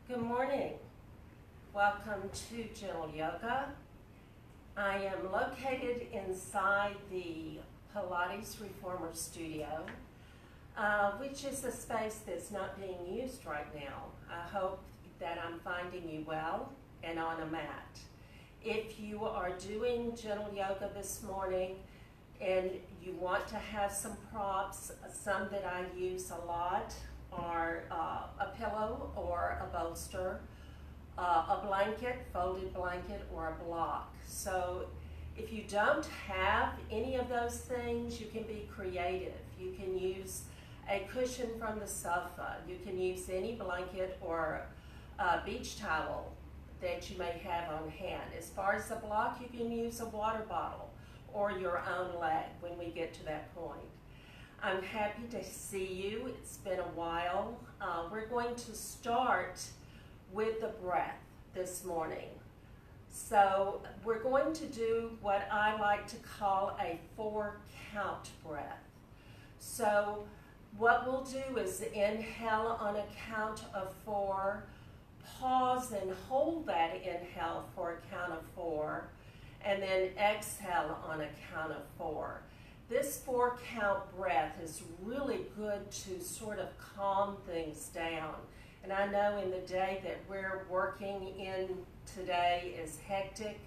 Good morning. Welcome to Gentle Yoga. I am located inside the Pilates Reformer Studio, which is a space that's not being used right now. I hope that I'm finding you well and on a mat. If you are doing Gentle Yoga this morning and you want to have some props, some that I use a lot are a pillow or a bolster, a blanket, folded blanket, or a block. So if you don't have any of those things, you can be creative. You can use a cushion from the sofa. You can use any blanket or a beach towel that you may have on hand. As far as the block, you can use a water bottle or your own leg when we get to that point. I'm happy to see you. It's been a while. We're going to start with the breath this morning. So we're going to do what I like to call a 4-count breath. So what we'll do is inhale on a count of 4, pause and hold that inhale for a count of 4, and then exhale on a count of 4. This 4-count breath is really good to sort of calm things down. And I know in the day that we're working in today is hectic.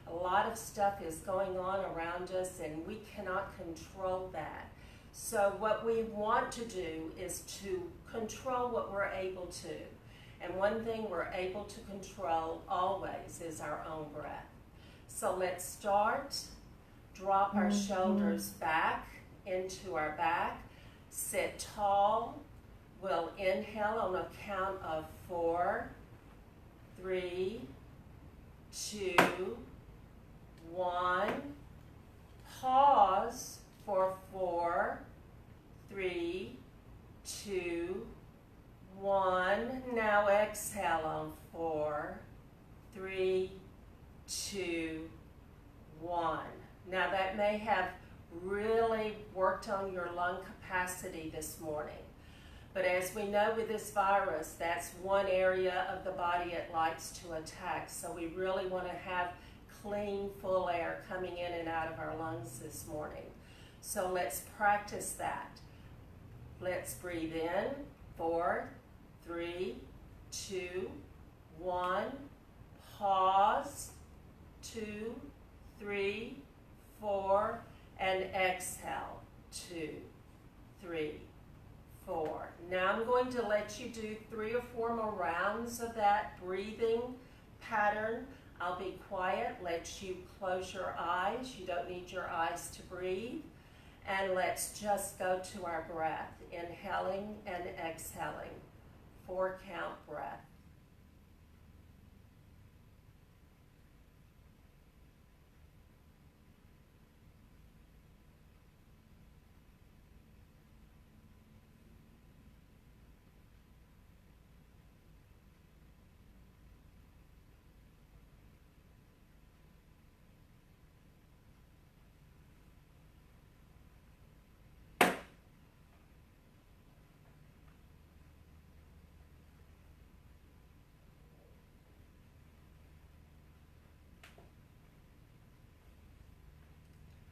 A lot of stuff is going on around us and we cannot control that. So what we want to do is to control what we're able to. And one thing we're able to control always is our own breath. So let's start. Drop our shoulders back into our back. Sit tall. We'll inhale on a count of 4, 3, 2, 1. Pause for 4, 3, 2, 1. Now exhale on 4, 3, 2, 1. Now that may have really worked on your lung capacity this morning. But as we know with this virus, that's one area of the body it likes to attack. So we really want to have clean, full air coming in and out of our lungs this morning. So let's practice that. Let's breathe in. 4, 3, 2, 1. Pause. 2, 3, 4, and exhale. 2, 3, 4. Now I'm going to let you do 3 or 4 more rounds of that breathing pattern. I'll be quiet, let you close your eyes. You don't need your eyes to breathe. And let's just go to our breath, inhaling and exhaling. 4-count breath.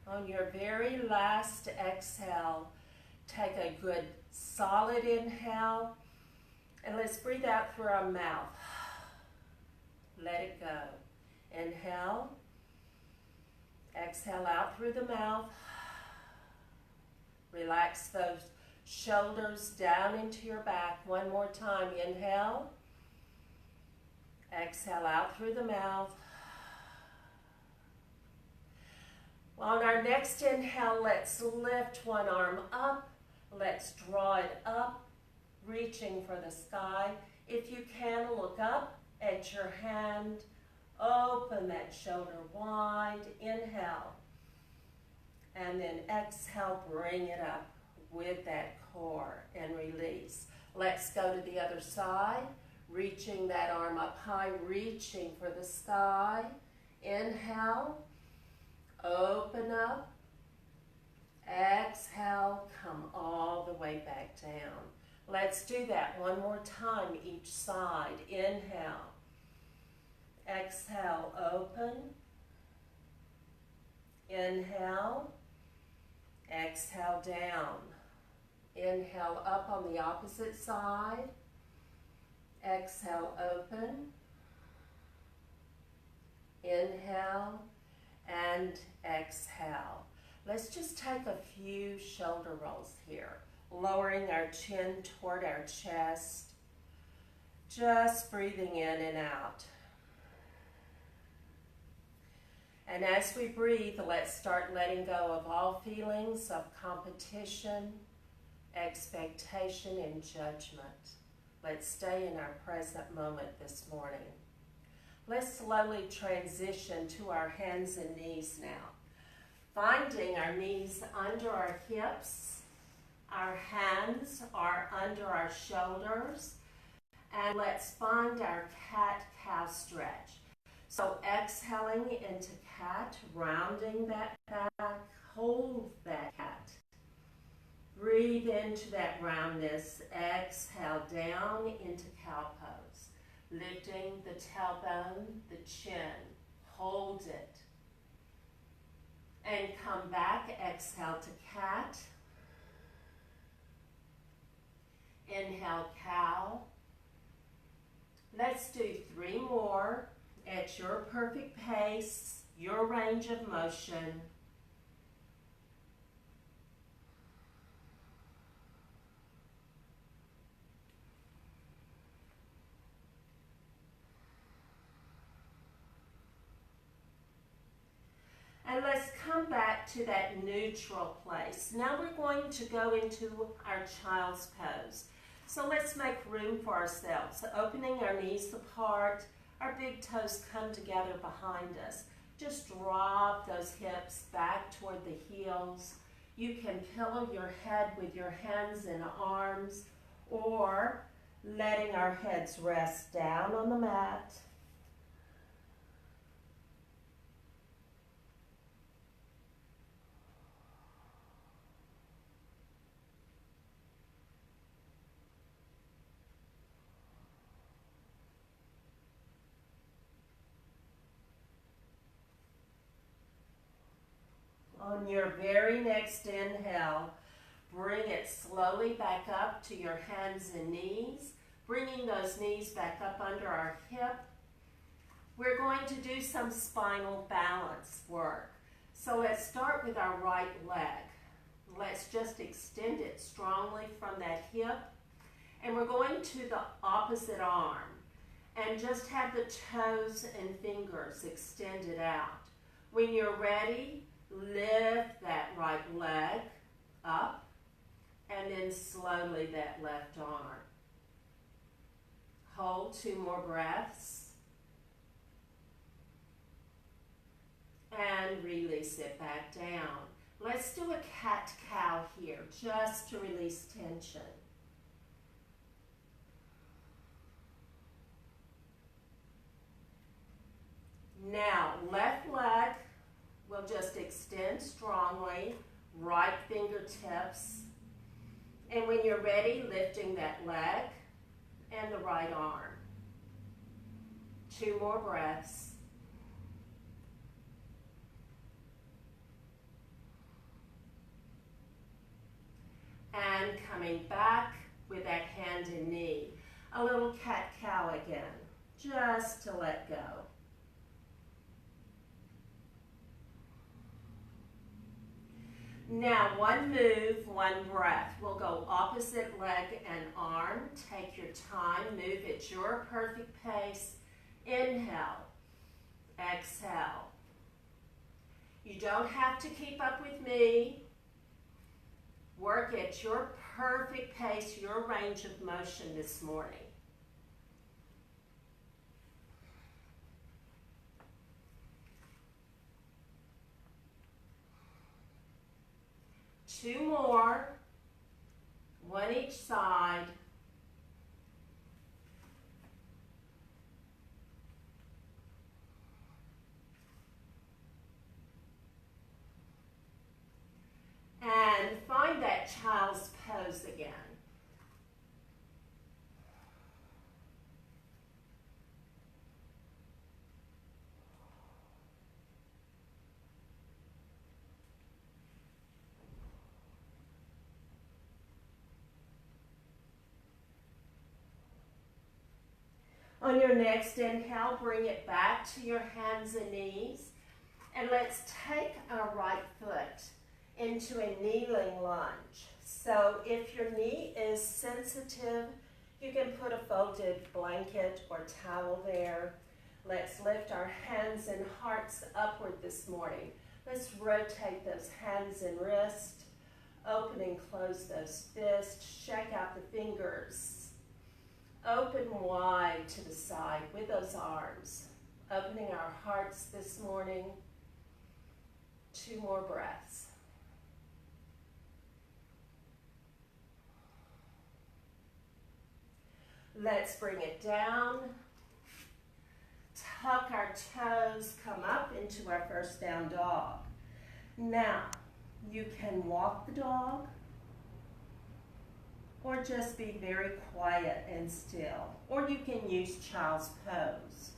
On your very last exhale, take a good solid inhale, and let's breathe out through our mouth. Let it go. Inhale, exhale out through the mouth. Relax those shoulders down into your back. One more time. Inhale, exhale out through the mouth. On our next inhale, let's lift one arm up. Let's draw it up, reaching for the sky. If you can, look up at your hand. Open that shoulder wide. Inhale. And then exhale, bring it up with that core and release. Let's go to the other side. Reaching that arm up high, reaching for the sky. Inhale. Open up, exhale, come all the way back down. Let's do that one more time each side. Inhale. Exhale, open. Inhale. Exhale, down. Inhale, up on the opposite side. Exhale, open. Inhale and exhale. Let's just take a few shoulder rolls here, lowering our chin toward our chest, just breathing in and out. And as we breathe, let's start letting go of all feelings of competition, expectation, and judgment. Let's stay in our present moment this morning. Let's slowly transition to our hands and knees now. Finding our knees under our hips, our hands are under our shoulders, and let's find our cat-cow stretch. So exhaling into cat, rounding that back, hold that cat. Breathe into that roundness, exhale down into cow pose. Lifting the tailbone, the chin, hold it. And come back, exhale to cat. Inhale, cow. Let's do 3 more at your perfect pace, your range of motion. And let's come back to that neutral place. Now we're going to go into our child's pose. So let's make room for ourselves. Opening our knees apart, our big toes come together behind us. Just drop those hips back toward the heels. You can pillow your head with your hands and arms, or letting our heads rest down on the mat. On your very next inhale, bring it slowly back up to your hands and knees, bringing those knees back up under our hip. We're going to do some spinal balance work. So let's start with our right leg. Let's just extend it strongly from that hip. And we're going to the opposite arm. And just have the toes and fingers extended out. When you're ready, lift that right leg up, and then slowly that left arm. Hold 2 more breaths. And release it back down. Let's do a cat-cow here, just to release tension. Now, left leg. We'll just extend strongly, right fingertips. And when you're ready, lifting that leg and the right arm. 2 more breaths. And coming back with that hand and knee. A little cat-cow again, just to let go. Now, 1 move, 1 breath. We'll go opposite leg and arm. Take your time. Move at your perfect pace. Inhale. Exhale. You don't have to keep up with me. Work at your perfect pace, your range of motion this morning. Two more, 1 each side. And find that child's pose again. your next inhale, bring it back to your hands and knees. And let's take our right foot into a kneeling lunge. So if your knee is sensitive, you can put a folded blanket or towel there. Let's lift our hands and hearts upward this morning. Let's rotate those hands and wrists. Open and close those fists. Shake out the fingers. Open wide to the side with those arms. Opening our hearts this morning. 2 more breaths. Let's bring it down. Tuck our toes, come up into our first down dog. Now, you can walk the dog or just be very quiet and still, or you can use child's pose.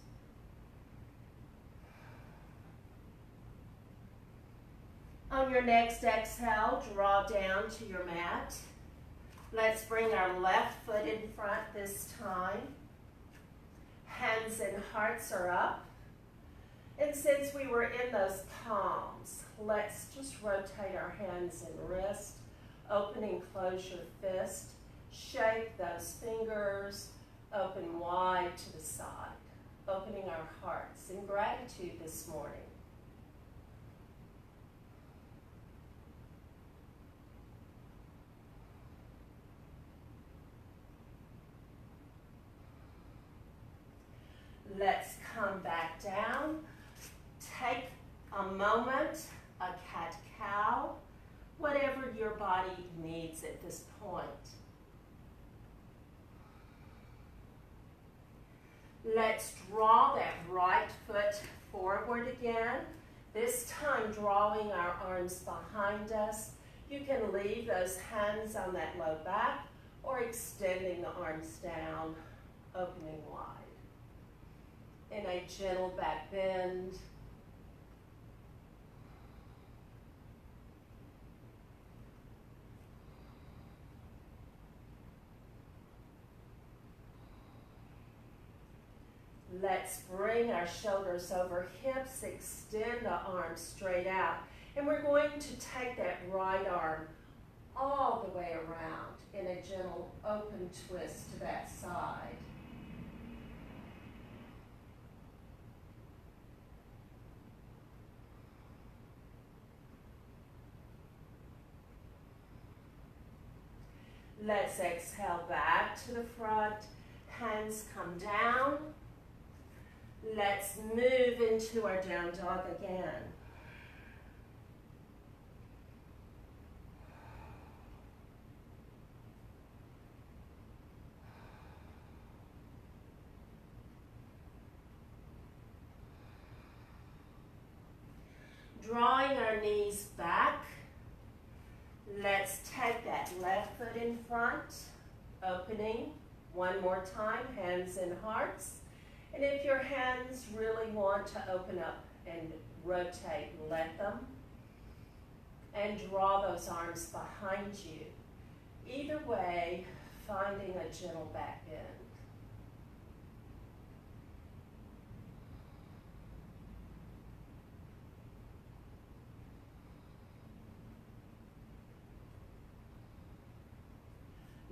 On your next exhale, draw down to your mat. Let's bring our left foot in front this time. Hands and hearts are up. And since we were in those palms, let's just rotate our hands and wrists. Open and close your fist. Shake those fingers. Open wide to the side. Opening our hearts in gratitude this morning. Let's come back down. Take a moment, a cat-cow, whatever your body needs at this point. Let's draw that right foot forward again. This time drawing our arms behind us. You can leave those hands on that low back or extending the arms down, opening wide. In a gentle back bend. Let's bring our shoulders over hips, extend the arms straight out. And we're going to take that right arm all the way around in a gentle open twist to that side. Let's exhale back to the front. Hands come down. Let's move into our down dog again. Drawing our knees back. Let's take that left foot in front, opening. One more time, hands and hearts. And if your hands really want to open up and rotate, let them. And draw those arms behind you. Either way, finding a gentle back bend.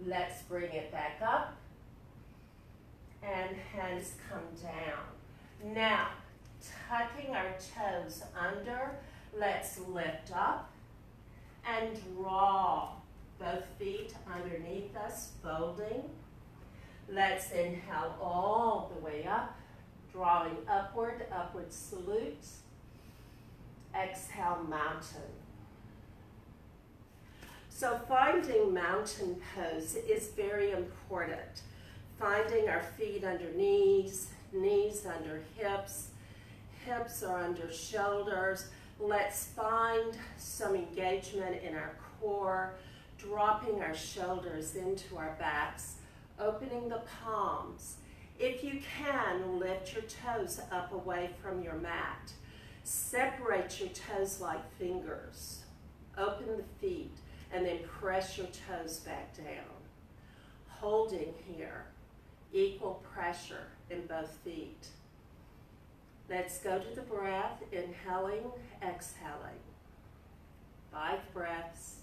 Let's bring it back up. And hands come down. Now, tucking our toes under, let's lift up and draw both feet underneath us, folding. Let's inhale all the way up, drawing upward, upward salute. Exhale, mountain. So finding mountain pose is very important. Finding our feet under knees, knees under hips, hips are under shoulders. Let's find some engagement in our core, dropping our shoulders into our backs, opening the palms. If you can, lift your toes up away from your mat. Separate your toes like fingers. Open the feet and then press your toes back down. Holding here. Equal pressure in both feet. Let's go to the breath, inhaling, exhaling. 5 breaths.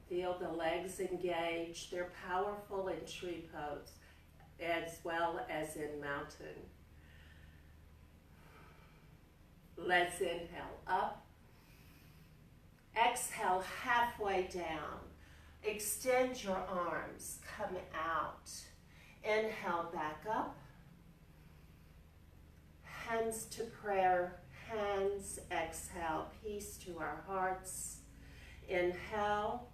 Feel the legs engaged. They're powerful in tree pose as well as in mountain. Let's inhale up. Exhale halfway down. Extend your arms, come out. Inhale back up. Hands to prayer, hands, exhale, peace to our hearts. Inhale,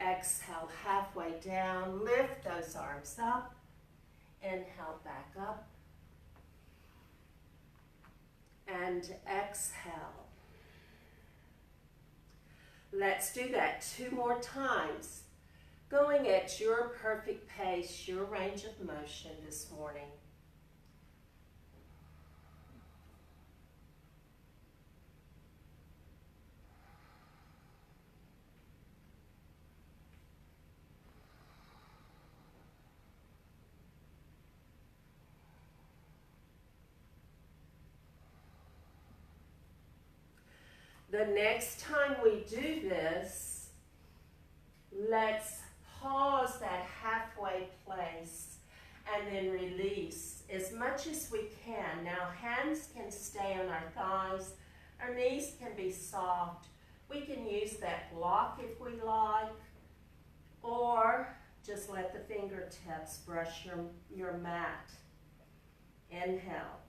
exhale halfway down, lift those arms up. Inhale back up. And exhale. Let's do that 2 more times. Going at your perfect pace, your range of motion this morning. The next time we do this, let's pause that halfway place and then release as much as we can. Now hands can stay on our thighs, our knees can be soft. We can use that block if we like, or just let the fingertips brush your mat. Inhale.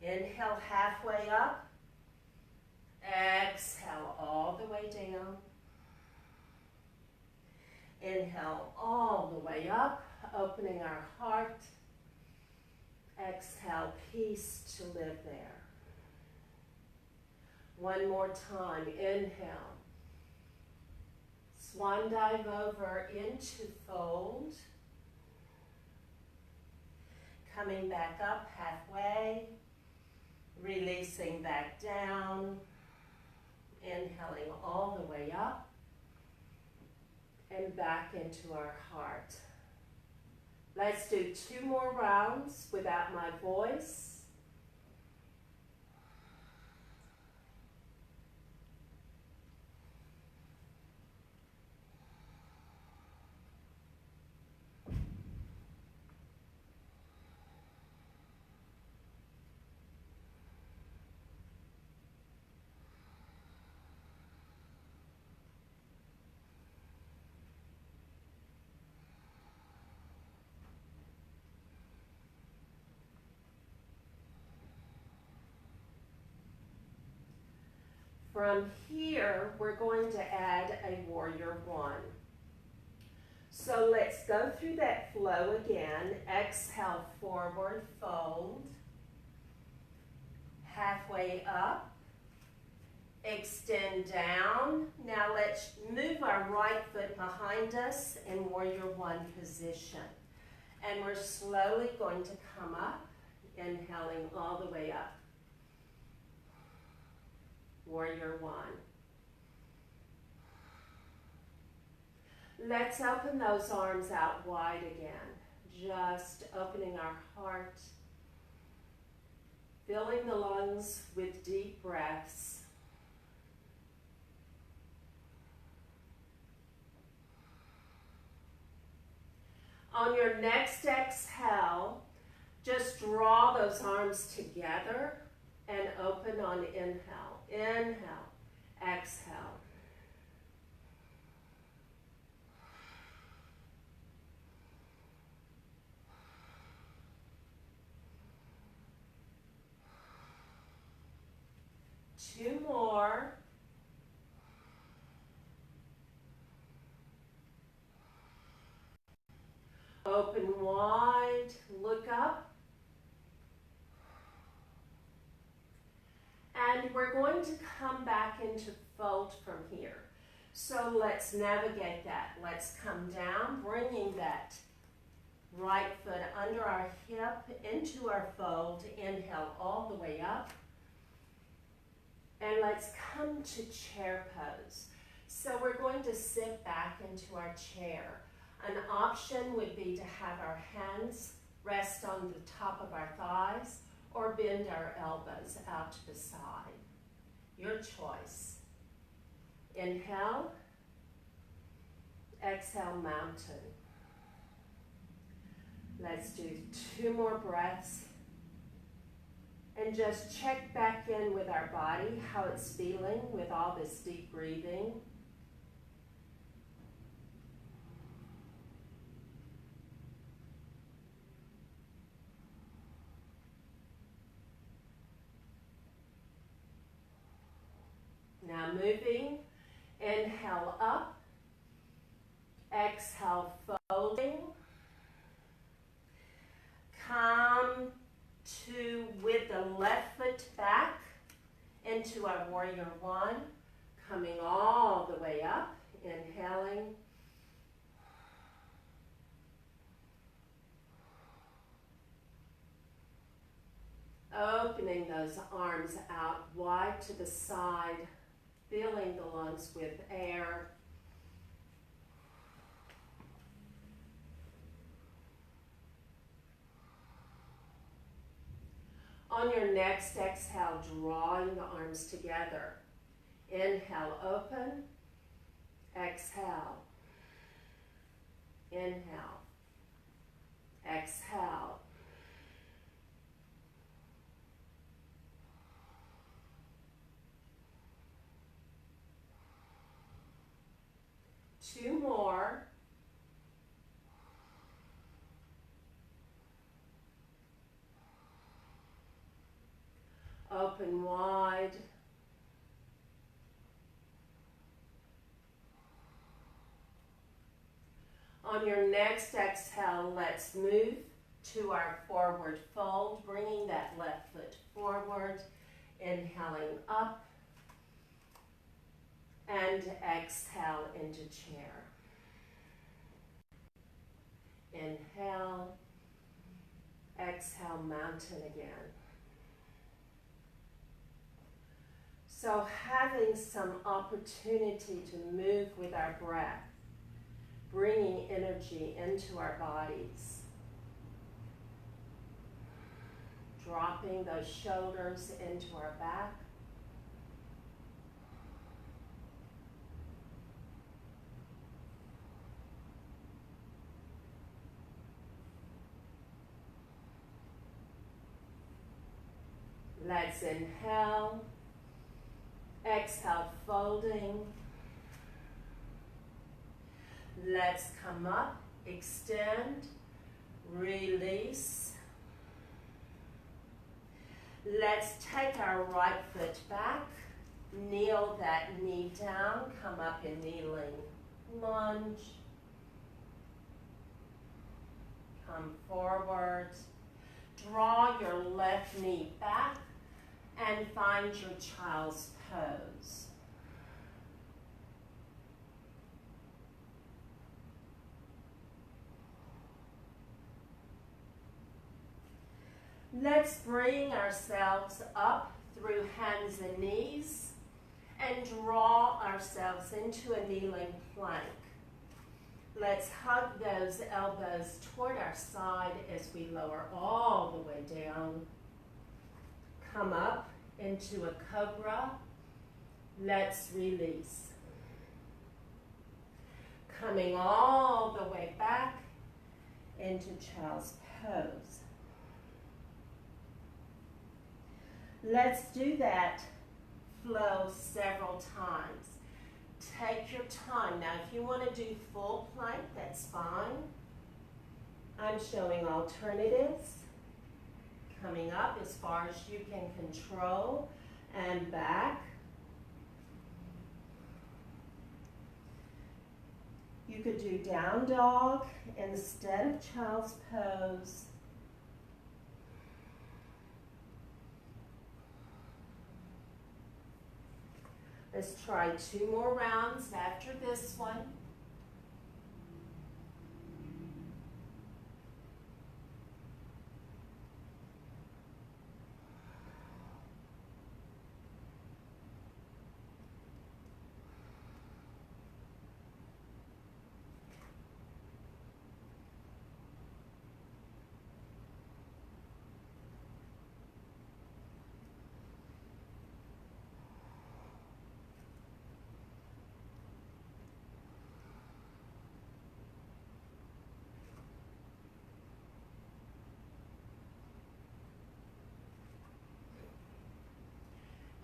Inhale halfway up. Exhale all the way down. Inhale all the way up, opening our heart. Exhale, peace to live there. One more time, inhale. Swan dive over into fold. Coming back up halfway, releasing back down. Inhaling all the way up and back into our heart. Let's do 2 more rounds without my voice. From here, we're going to add a warrior 1. So let's go through that flow again. Exhale, forward, fold. Halfway up. Extend down. Now let's move our right foot behind us in warrior 1 position. And we're slowly going to come up, inhaling all the way up. Warrior 1. Let's open those arms out wide again. Just opening our heart. Filling the lungs with deep breaths. On your next exhale, just draw those arms together and open on inhale. Inhale, exhale. Two more. Open wide, look up. And we're going to come back into fold from here. So let's navigate that. Let's come down, bringing that right foot under our hip into our fold. Inhale all the way up. And let's come to chair pose. So we're going to sit back into our chair. An option would be to have our hands rest on the top of our thighs or bend our elbows out to the side. Your choice. Inhale. Exhale, mountain. Let's do 2 more breaths. And just check back in with our body, how it's feeling with all this deep breathing. Now moving, inhale up, exhale folding. Come to with the left foot back into our warrior one, coming all the way up, inhaling. Opening those arms out wide to the side, filling the lungs with air. On your next exhale, drawing the arms together. Inhale, open. Exhale. Inhale. Exhale. Two more. Open wide. On your next exhale, let's move to our forward fold, bringing that left foot forward, inhaling up, and exhale into chair. Inhale, exhale, mountain again. So having some opportunity to move with our breath, bringing energy into our bodies. Dropping those shoulders into our back. Let's inhale. Exhale, folding. Let's come up, extend, release. Let's take our right foot back, kneel that knee down, come up in kneeling lunge. Come forward, draw your left knee back and find your child's pose. Let's bring ourselves up through hands and knees and draw ourselves into a kneeling plank. Let's hug those elbows toward our side as we lower all the way down. Come up into a cobra. Let's release. Coming all the way back into child's pose. Let's do that flow several times. Take your time. Now, if you want to do full plank, that's fine. I'm showing alternatives. Coming up as far as you can control and back. You could do down dog instead of child's pose. Let's try 2 more rounds after this one.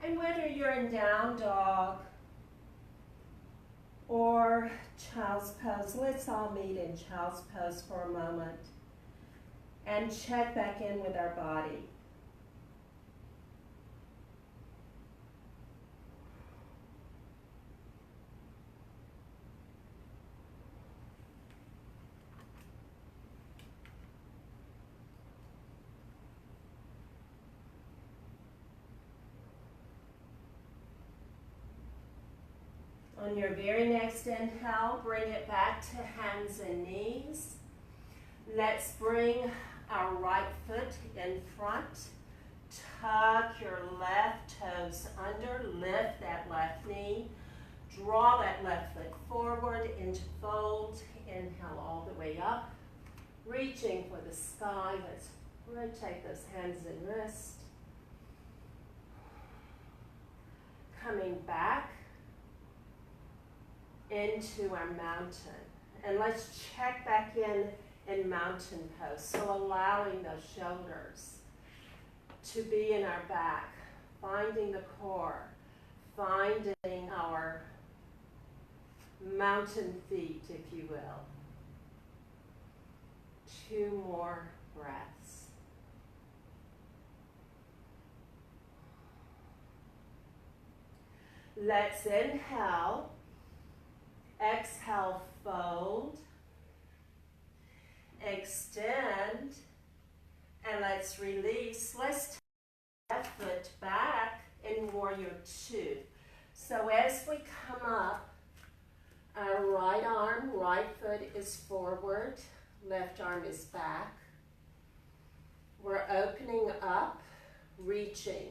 And whether you're in down dog or child's pose, let's all meet in child's pose for a moment and check back in with our body. On your very next inhale, bring it back to hands and knees. Let's bring our right foot in front. Tuck your left toes under, lift that left knee. Draw that left foot forward into fold. Inhale all the way up. Reaching for the sky. Let's rotate those hands and wrists. Coming back into our mountain. And let's check back in mountain pose. So allowing those shoulders to be in our back, finding the core, finding our mountain feet, if you will. 2 more breaths. Let's inhale. Exhale, fold, extend, and let's release. Let's take that foot back in warrior 2. So as we come up, our right arm, right foot is forward, left arm is back. We're opening up, reaching.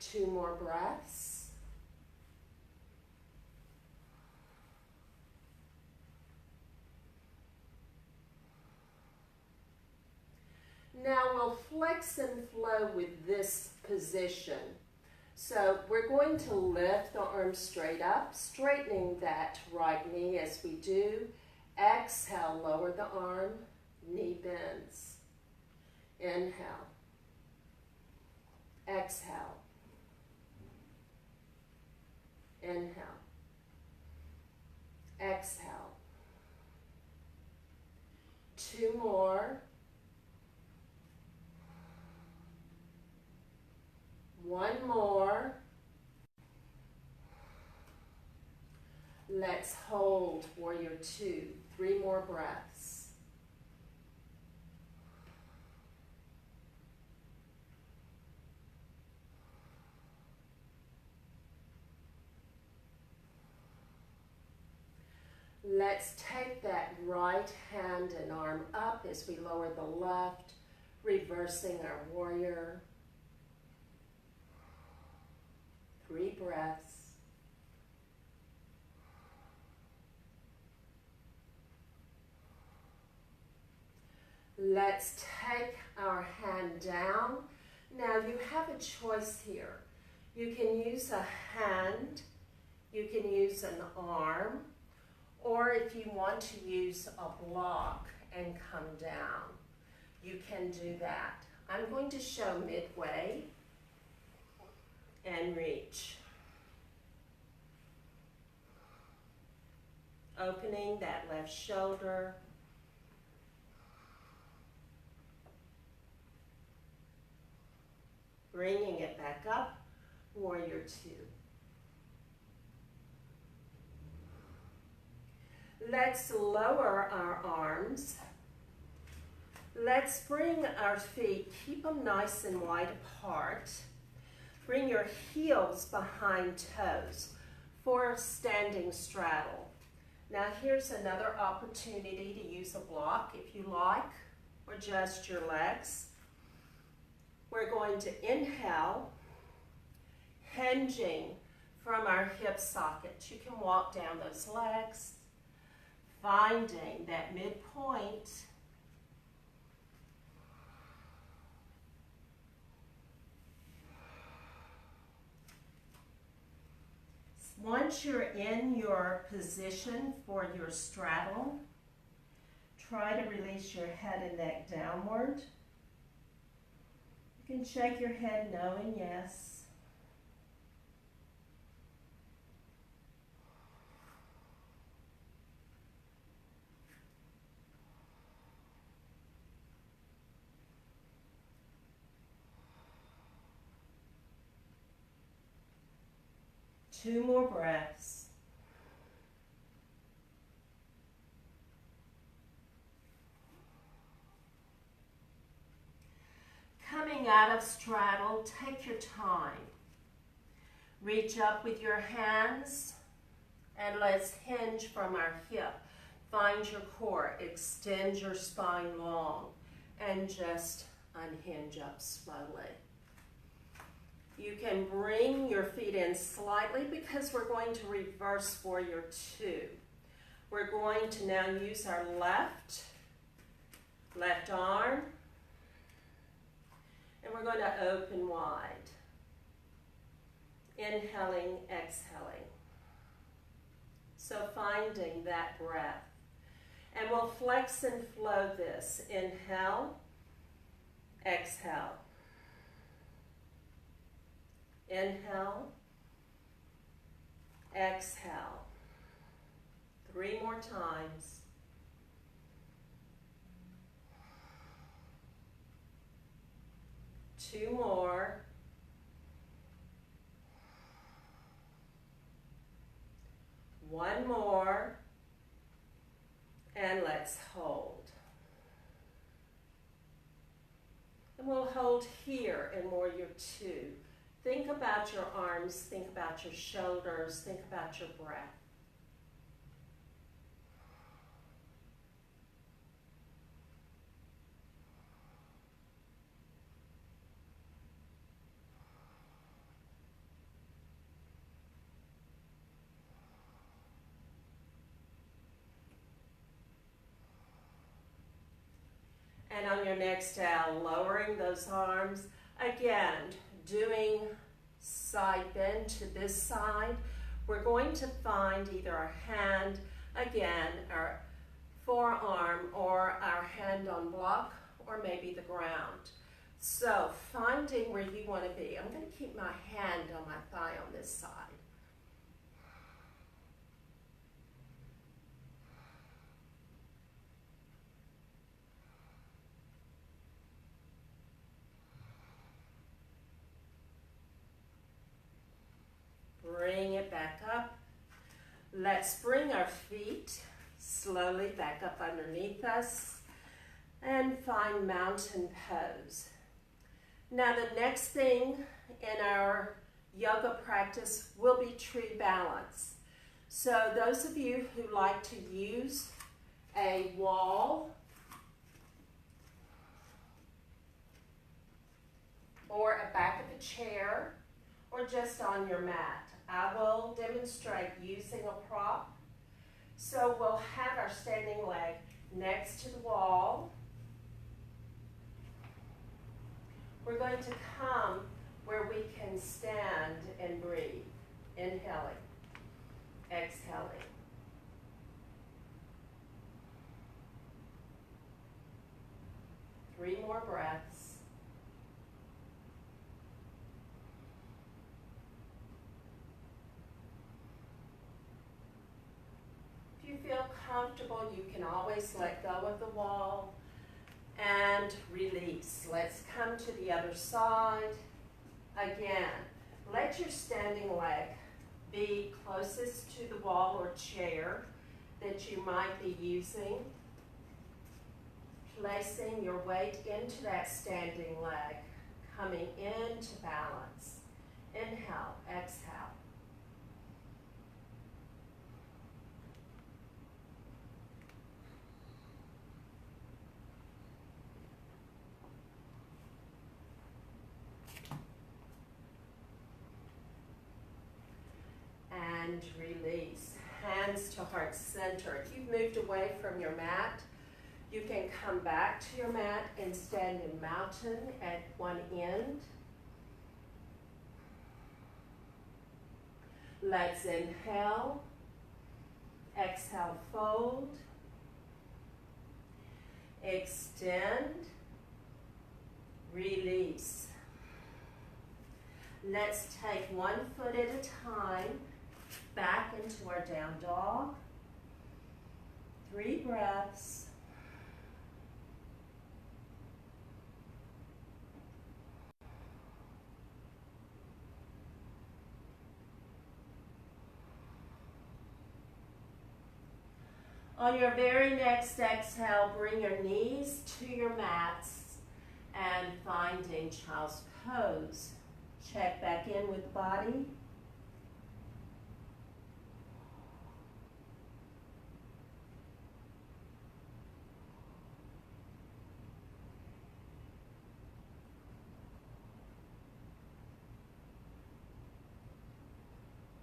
2 more breaths. Now we'll flex and flow with this position. So we're going to lift the arms straight up, straightening that right knee as we do. Exhale, lower the arm, knee bends. Inhale. Exhale. Inhale. Exhale. 2 more. 1 more. Let's hold warrior 2. 3 more breaths. Let's take that right hand and arm up as we lower the left, reversing our warrior. 3 breaths. Let's take our hand down. Now you have a choice here. You can use a hand, you can use an arm, or if you want to use a block and come down, you can do that. I'm going to show midway and reach. Opening that left shoulder. Bringing it back up, warrior 2. Let's lower our arms. Let's bring our feet, keep them nice and wide apart. Bring your heels behind toes for a standing straddle. Now here's another opportunity to use a block if you like, or just your legs. We're going to inhale, hinging from our hip sockets. You can walk down those legs, finding that midpoint. Once you're in your position for your straddle, try to release your head and neck downward. You You can shake your head no and yes. Two more breaths. Coming out of straddle, take your time. Reach up with your hands and let's hinge from our hip. Find your core, extend your spine long, and just unhinge up slowly. You can bring your feet in slightly because we're going to reverse warrior two. We're going to now use our left arm, and we're going to open wide. Inhaling, exhaling. So finding that breath. And we'll flex and flow this. Inhale, exhale. Inhale, exhale. 3 more times. Two more. One more. And let's hold. And we'll hold here in warrior two. Think about your arms, think about your shoulders, think about your breath. And on your next exhale, lowering those arms. Again, doing side bend to this side. We're going to find either our hand, again, our forearm, or our hand on block, or maybe the ground. So finding where you want to be. I'm going to keep my hand on my thigh on this side. Bring it back up. Let's bring our feet slowly back up underneath us and find mountain pose. Now the next thing in our yoga practice will be tree balance. So those of you who like to use a wall or a back of a chair or just on your mat, I will demonstrate using a prop. So we'll have our standing leg next to the wall. We're going to come where we can stand and breathe. Inhaling, exhaling. Three more breaths. If you feel comfortable, you can always let go of the wall and release. Let's come to the other side. Again, let your standing leg be closest to the wall or chair that you might be using. Placing your weight into that standing leg, coming into balance. Inhale, exhale. And release. Hands to heart center. If you've moved away from your mat, you can come back to your mat and stand in mountain at one end. Let's inhale. Exhale, fold. Extend. Release. Let's take 1 foot at a time back into our down dog. 3 breaths. On your very next exhale, bring your knees to your mats and finding child's pose. Check back in with the body.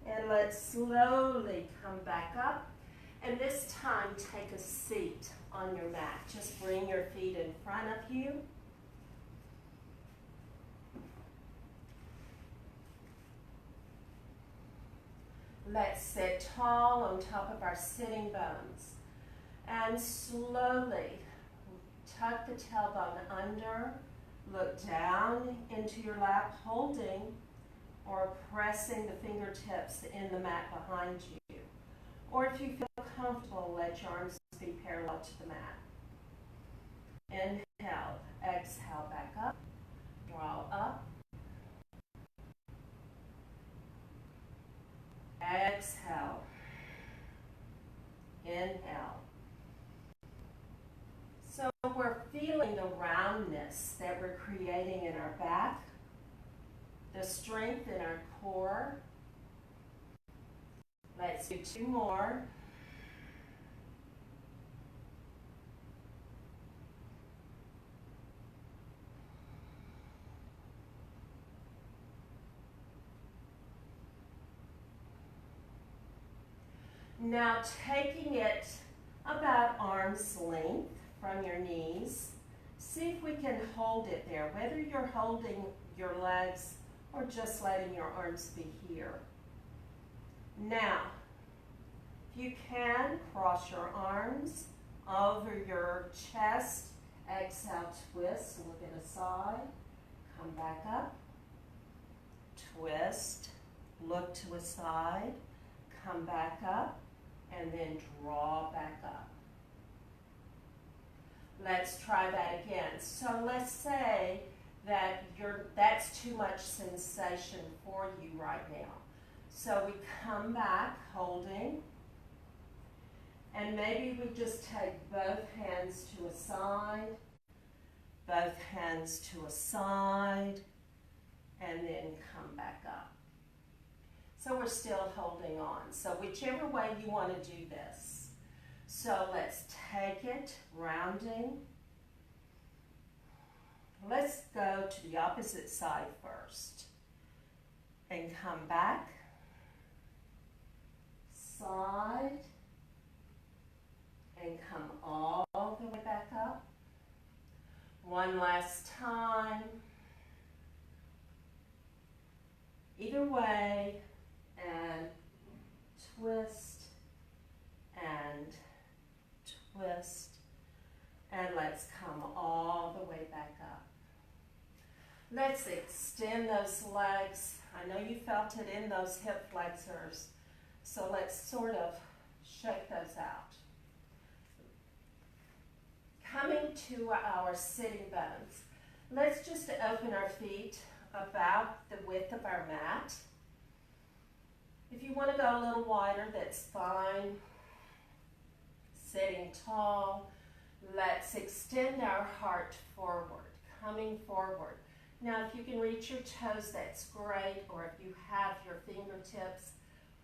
And let's slowly come back up. And this time, take a seat on your mat. Just bring your feet in front of you. Let's sit tall on top of our sitting bones. And slowly tuck the tailbone under. Look down into your lap, holding or pressing the fingertips in the mat behind you. Or if you feel comfortable, let your arms be parallel to the mat. Inhale, exhale, back up, draw up. Exhale, inhale. So we're feeling the roundness that we're creating in our back, the strength in our core. Let's do 2 more. Now taking it about arm's length from your knees, see if we can hold it there, whether you're holding your legs or just letting your arms be here. Now, if you can, cross your arms over your chest. Exhale, twist, look at a side. Come back up. Twist, look to a side. Come back up, and then draw back up. Let's try that again. So let's say that that's too much sensation for you right now. So we come back holding, and maybe we just take both hands to a side, both hands to a side, and then come back up. So we're still holding on. So whichever way you want to do this. So let's take it, rounding. Let's go to the opposite side first. And come back. Side. And come all the way back up. One last time. Either way. And twist. And twist. And let's come all the way back up. Let's extend those legs. I know you felt it in those hip flexors. So let's sort of shake those out. Coming to our sitting bones. Let's just open our feet about the width of our mat. If you want to go a little wider, that's fine. Sitting tall. Let's extend our heart forward, coming forward. Now, if you can reach your toes, that's great, or if you have your fingertips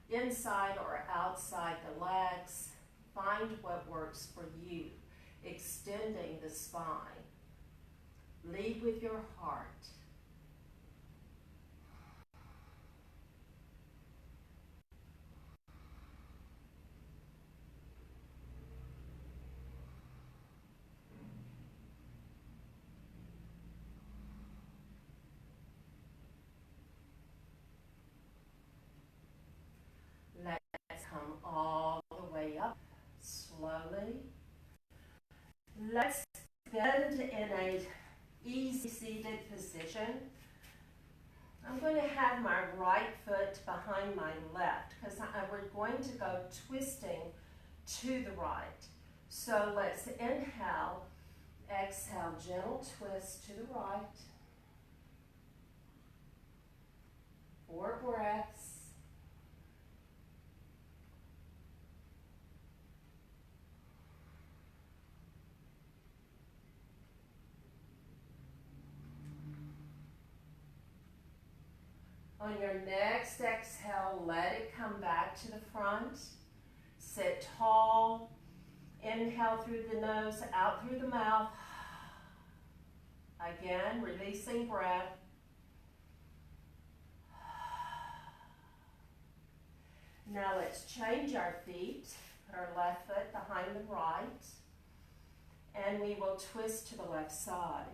inside or outside the legs, find what works for you. Extending the spine. Lead with your heart. Let's come all the way up slowly. Let's bend in a easy seated position. I'm going to have my right foot behind my left because we're going to go twisting to the right. So let's inhale, exhale, gentle twist to the right. 4 breaths. On your next exhale, let it come back to the front. Sit tall. Inhale through the nose, out through the mouth. Again, releasing breath. Now let's change our feet. Put our left foot behind the right. And we will twist to the left side.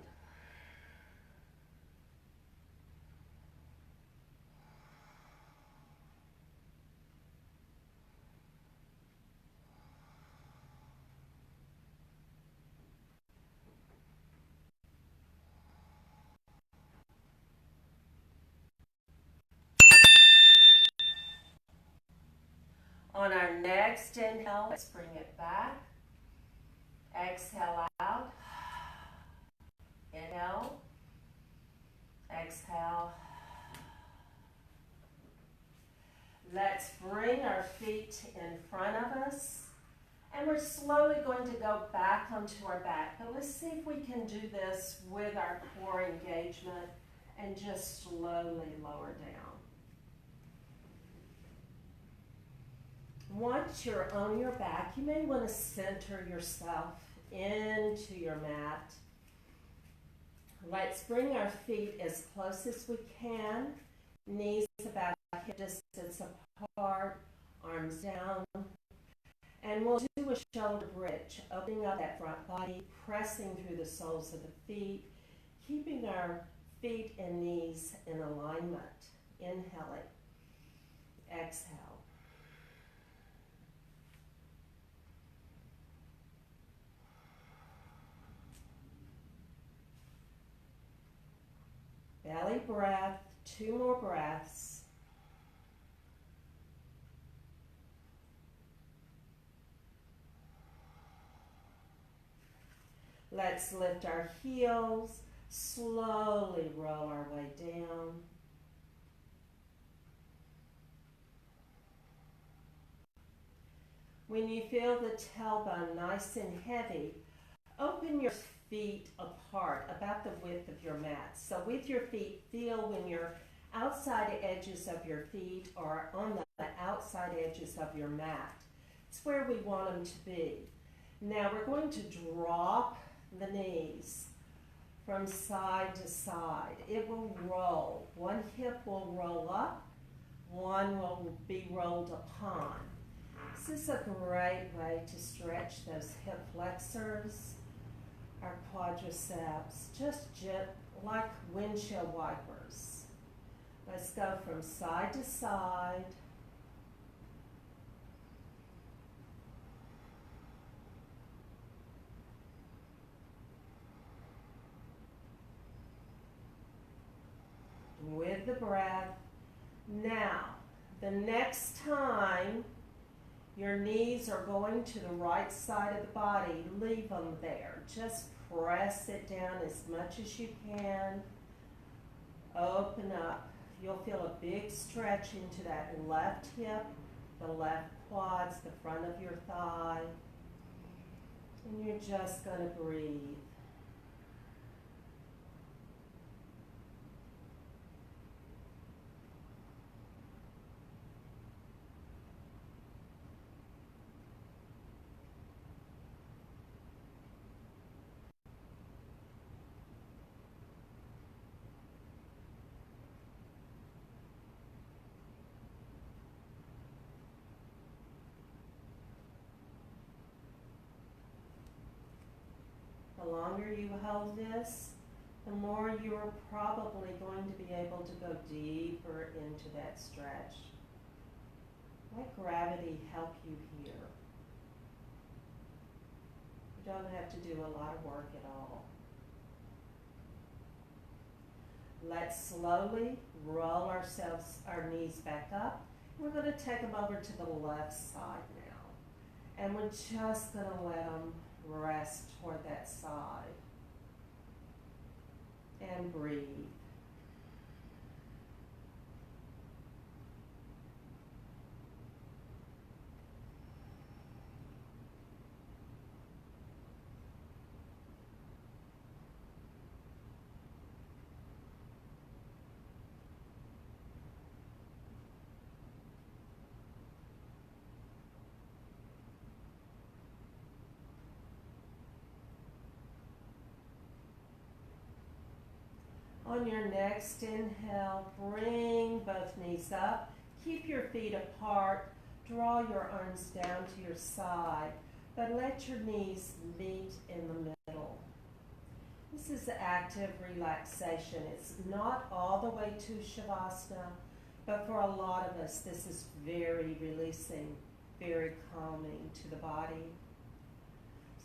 On our next inhale, let's bring it back. Exhale out. Inhale. Exhale. Let's bring our feet in front of us. And we're slowly going to go back onto our back. But let's see if we can do this with our core engagement and just slowly lower down. Once you're on your back, you may want to center yourself into your mat. Let's bring our feet as close as we can. Knees about hip distance apart, arms down. And we'll do a shoulder bridge, opening up that front body, pressing through the soles of the feet, keeping our feet and knees in alignment. Inhaling. Exhale. Belly breath, 2 more breaths. Let's lift our heels, slowly roll our way down. When you feel the tailbone nice and heavy, open your feet apart about the width of your mat. So with your feet, feel when your outside edges of your feet are on the outside edges of your mat. It's where we want them to be. Now we're going to drop the knees from side to side. It will roll. One hip will roll up, one will be rolled upon. This is a great way to stretch those hip flexors, our quadriceps, just like windshield wipers. Let's go from side to side. With the breath. Now, the next time your knees are going to the right side of the body, leave them there. Just press it down as much as you can. Open up. You'll feel a big stretch into that left hip, the left quads, the front of your thigh. And you're just going to breathe. The longer you hold this, the more you're probably going to be able to go deeper into that stretch. Let gravity help you here. You don't have to do a lot of work at all. Let's slowly roll our knees back up. We're going to take them over to the left side now. And we're just going to let them rest toward that side. And breathe. On your next inhale, bring both knees up. Keep your feet apart. Draw your arms down to your side, but let your knees meet in the middle. This is active relaxation. It's not all the way to Shavasana, but for a lot of us, this is very releasing, very calming to the body.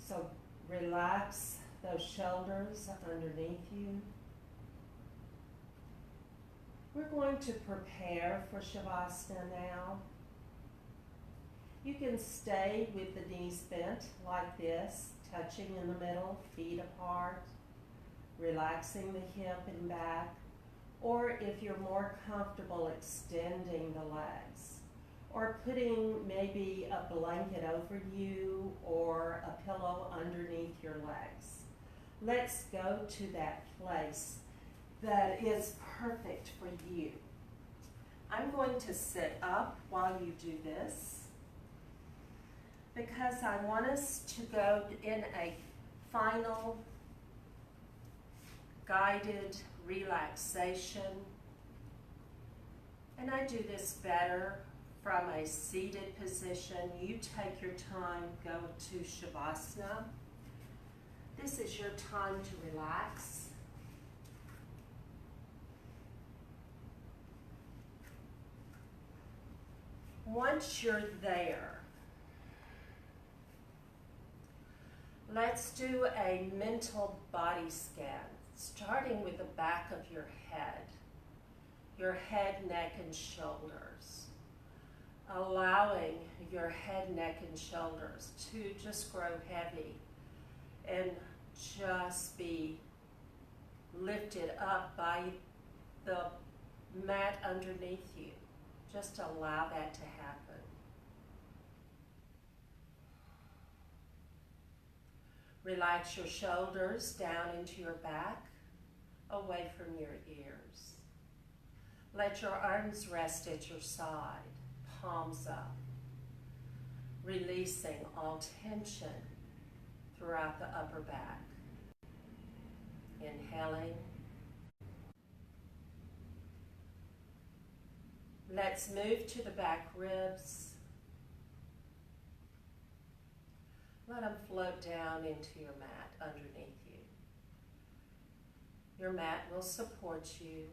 So relax those shoulders underneath you. We're going to prepare for Shavasana now. You can stay with the knees bent like this, touching in the middle, feet apart, relaxing the hip and back, or if you're more comfortable, extending the legs, or putting maybe a blanket over you or a pillow underneath your legs. Let's go to that place that is perfect for you. I'm going to sit up while you do this because I want us to go in a final guided relaxation. And I do this better from a seated position. You take your time, go to Shavasana. This is your time to relax. Once you're there, let's do a mental body scan, starting with the back of your head, neck, and shoulders. Allowing your head, neck, and shoulders to just grow heavy and just be lifted up by the mat underneath you. Just allow that to happen. Relax your shoulders down into your back, away from your ears. Let your arms rest at your side, palms up, releasing all tension throughout the upper back. Inhaling. Let's move to the back ribs. Let them float down into your mat underneath you. Your mat will support you.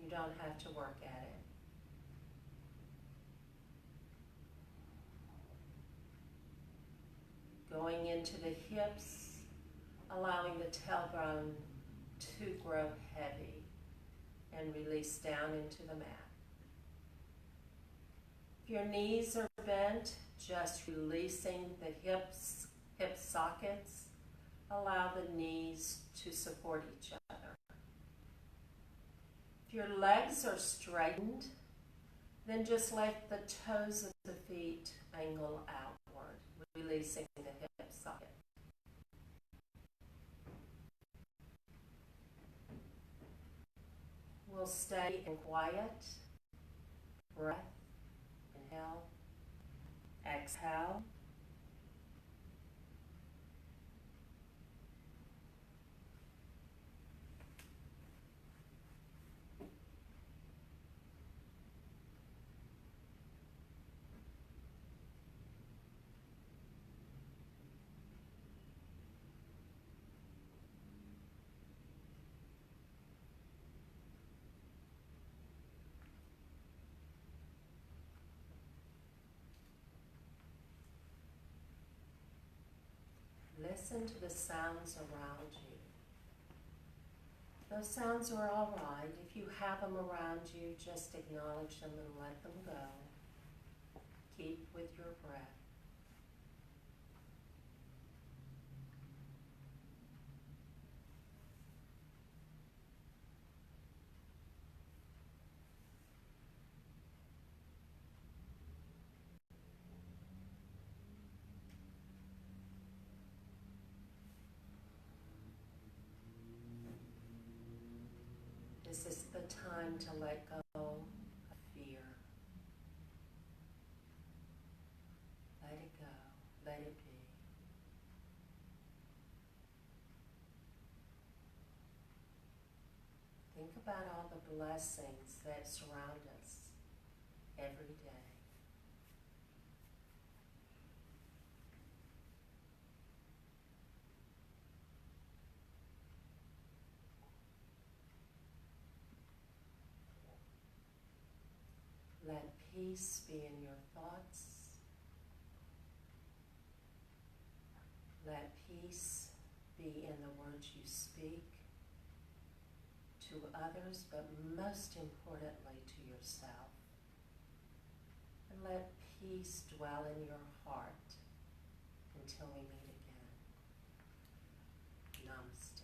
You don't have to work at it. Going into the hips, allowing the tailbone to grow heavy and release down into the mat. If your knees are bent, just releasing the hip sockets. Allow the knees to support each other. If your legs are straightened, then just let the toes of the feet angle outward, releasing the hip socket. We'll stay in quiet breath. Inhale, exhale. Listen to the sounds around you. Those sounds are all right. If you have them around you, just acknowledge them and let them go. Keep with your breath. This is the time to let go of fear. Let it go. Let it be. Think about all the blessings that surround us every day. Let peace be in your thoughts. Let peace be in the words you speak to others, but most importantly to yourself. And let peace dwell in your heart until we meet again. Namaste.